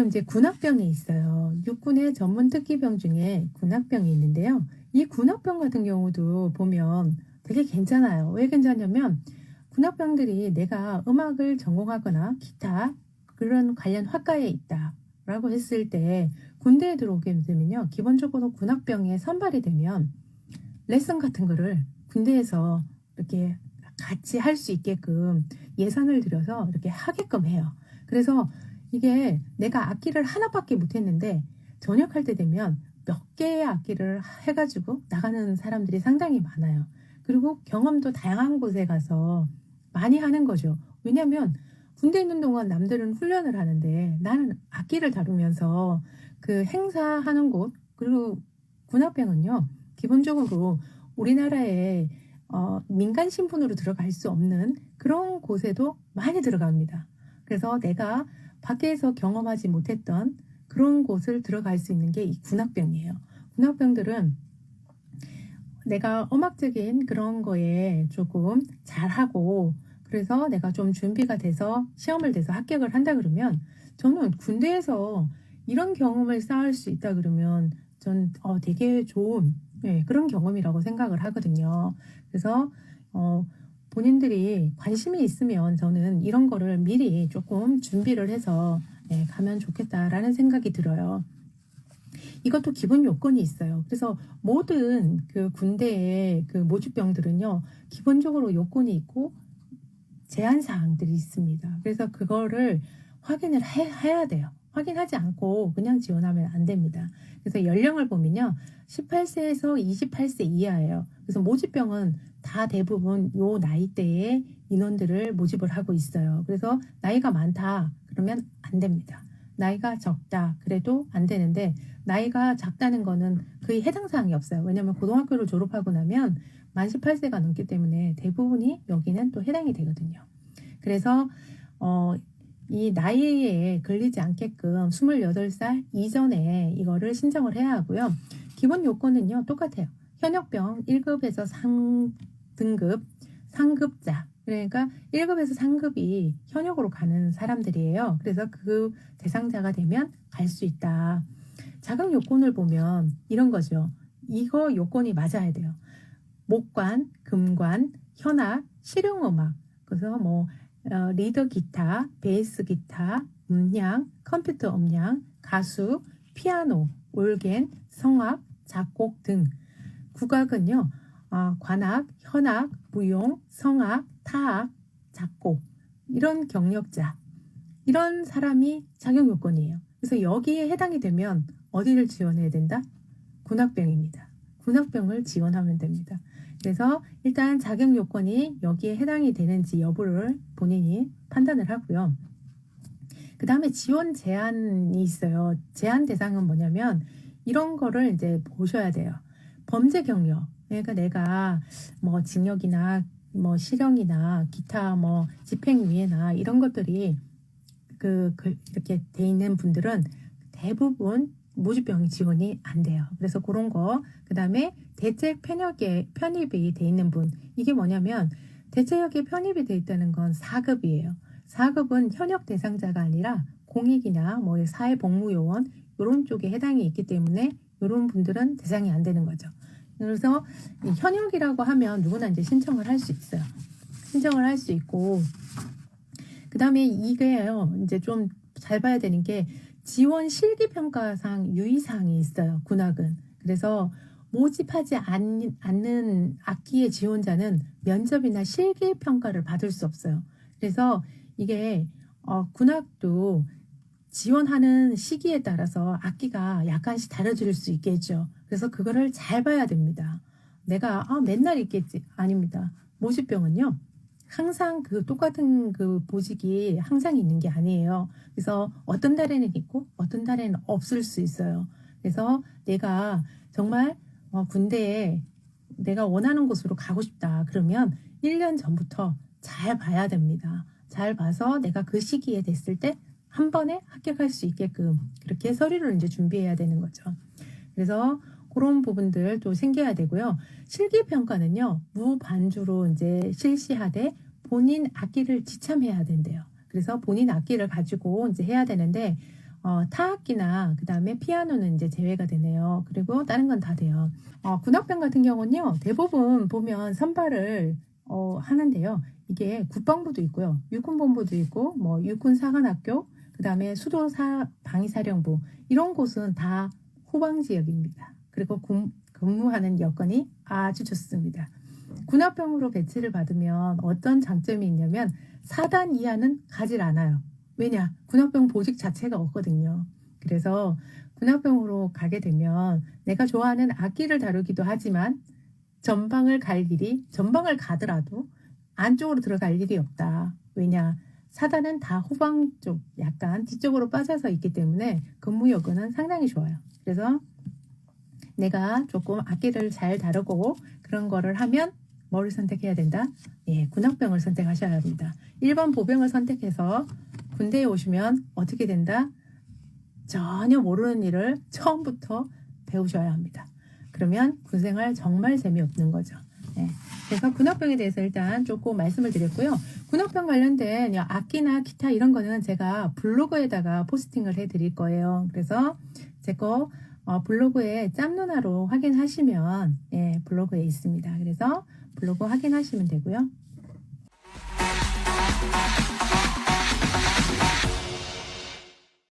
지금 이제 군악병이 있어요. 육군의 전문 특기병 중에 군악병이 있는데요. 이 군악병 같은 경우도 보면 되게 괜찮아요. 왜 괜찮냐면 군악병들이 내가 음악을 전공하거나 기타 그런 관련 학과에 있다라고 했을 때 군대에 들어오게 되면요. 기본적으로 군악병에 선발이 되면 레슨 같은 거를 군대에서 이렇게 같이 할 수 있게끔 예산을 들여서 이렇게 하게끔 해요. 그래서 이게 내가 악기를 하나밖에 못했는데 전역할 때 되면 몇 개의 악기를 해가지고 나가는 사람들이 상당히 많아요. 그리고 경험도 다양한 곳에 가서 많이 하는 거죠. 왜냐하면 군대 있는 동안 남들은 훈련을 하는데 나는 악기를 다루면서 그 행사하는 곳 그리고 군악병은요 기본적으로 우리나라에 민간 신분으로 들어갈 수 없는 그런 곳에도 많이 들어갑니다. 그래서 내가 밖에서 경험하지 못했던 그런 곳을 들어갈 수 있는 게 이 군악병이에요. 군악병들은 내가 음악적인 그런 거에 조금 잘하고 그래서 내가 좀 준비가 돼서 시험을 돼서 합격을 한다 그러면 저는 군대에서 이런 경험을 쌓을 수 있다 그러면 전 되게 좋은 그런 경험이라고 생각을 하거든요. 그래서 본인들이 관심이 있으면 저는 이런 거를 미리 조금 준비를 해서 가면 좋겠다라는 생각이 들어요. 이것도 기본 요건이 있어요. 그래서 모든 그 군대의 그 모집병들은요, 기본적으로 요건이 있고 제한 사항들이 있습니다. 그래서 그거를 확인을 해야 돼요. 확인하지 않고 그냥 지원하면 안 됩니다. 그래서 연령을 보면요, 18세에서 28세 이하예요. 그래서 모집병은 다 대부분 요 나이대의 인원들을 모집을 하고 있어요. 그래서 나이가 많다 그러면 안 됩니다. 나이가 적다 그래도 안 되는데 나이가 작다는 거는 거의 해당 사항이 없어요. 왜냐하면 고등학교를 졸업하고 나면 만 18세가 넘기 때문에 대부분이 여기는 또 해당이 되거든요. 그래서 이 나이에 걸리지 않게끔 28살 이전에 이거를 신청을 해야 하고요. 기본 요건은요 똑같아요. 현역병 1급에서 3등급 상급자 그러니까 1급에서 3급이 현역으로 가는 사람들이에요. 그래서 그 대상자가 되면 갈 수 있다. 자격 요건을 보면 이런 거죠. 이거 요건이 맞아야 돼요. 목관, 금관, 현악, 실용음악, 그래서 뭐 리더 기타, 베이스 기타, 음량, 컴퓨터 음량, 가수, 피아노, 올겐, 성악, 작곡 등 국악은요. 관악, 현악, 무용, 성악, 타악, 작곡 이런 경력자 이런 사람이 자격 요건이에요. 그래서 여기에 해당이 되면 어디를 지원해야 된다? 군악병입니다. 군악병을 지원하면 됩니다. 그래서 일단 자격 요건이 여기에 해당이 되는지 여부를 본인이 판단을 하고요. 그 다음에 지원 제한이 있어요. 제한 대상은 뭐냐면 이런 거를 이제 보셔야 돼요. 범죄 경력. 그러니까 내가 뭐 징역이나 뭐 실형이나 기타 뭐 집행유예나 이런 것들이 이렇게 돼 있는 분들은 대부분 모집병 지원이 안 돼요. 그래서 그런 거, 그 다음에 대책 편입이 돼 있는 분, 이게 뭐냐면 대책역에 편입이 돼 있다는 건 4급이에요. 4급은 현역 대상자가 아니라 공익이나 뭐 사회복무요원 이런 쪽에 해당이 있기 때문에 이런 분들은 대상이 안 되는 거죠. 그래서 현역이라고 하면 누구나 이제 신청을 할 수 있어요. 신청을 할 수 있고, 그 다음에 이게요, 이제 좀 잘 봐야 되는 게 지원 실기평가상 유의사항이 있어요. 군악은. 그래서 모집하지 않는 악기의 지원자는 면접이나 실기평가를 받을 수 없어요. 그래서 이게 군악도 지원하는 시기에 따라서 악기가 약간씩 다뤄질 수 있겠죠. 그래서 그거를 잘 봐야 됩니다. 내가 맨날 있겠지. 아닙니다. 모집병은요. 항상 그 똑같은 그 보직이 항상 있는 게 아니에요. 그래서 어떤 달에는 있고 어떤 달에는 없을 수 있어요. 그래서 내가 정말 군대에 내가 원하는 곳으로 가고 싶다. 그러면 1년 전부터 잘 봐야 됩니다. 잘 봐서 내가 그 시기에 됐을 때 한 번에 합격할 수 있게끔 그렇게 서류를 이제 준비해야 되는 거죠. 그래서 그런 부분들 또 생겨야 되고요. 실기평가는요, 무반주로 이제 실시하되 본인 악기를 지참해야 된대요. 그래서 본인 악기를 가지고 이제 해야 되는데, 타악기나 그다음에 피아노는 이제 제외가 되네요. 그리고 다른 건 다 돼요. 군악병 같은 경우는요. 대부분 보면 선발을 하는데요. 이게 국방부도 있고요. 육군본부도 있고 뭐 육군사관학교 그다음에 수도방위사령부 이런 곳은 다 후방 지역입니다. 그리고 근무하는 여건이 아주 좋습니다. 군합병으로 배치를 받으면 어떤 장점이 있냐면 4단 이하는 가질 않아요. 왜냐? 군합병 보직 자체가 없거든요. 그래서 군합병으로 가게 되면 내가 좋아하는 악기를 다루기도 하지만 전방을 가더라도 안쪽으로 들어갈 일이 없다. 왜냐? 4단은 다 후방 쪽, 약간 뒤쪽으로 빠져서 있기 때문에 근무 여건은 상당히 좋아요. 그래서 내가 조금 악기를 잘 다루고 그런 거를 하면 뭐를 선택해야 된다? 예, 군악병을 선택하셔야 합니다. 1번 보병을 선택해서 군대에 오시면 어떻게 된다? 전혀 모르는 일을 처음부터 배우셔야 합니다. 그러면 군생활 정말 재미없는 거죠. 예, 그래서 군악병에 대해서 일단 조금 말씀을 드렸고요. 군악병 관련된 악기나 기타 이런 거는 제가 블로그에다가 포스팅을 해드릴 거예요. 그래서 제 거 블로그에 짬누나로 확인하시면 블로그에 있습니다. 그래서 블로그 확인하시면 되고요.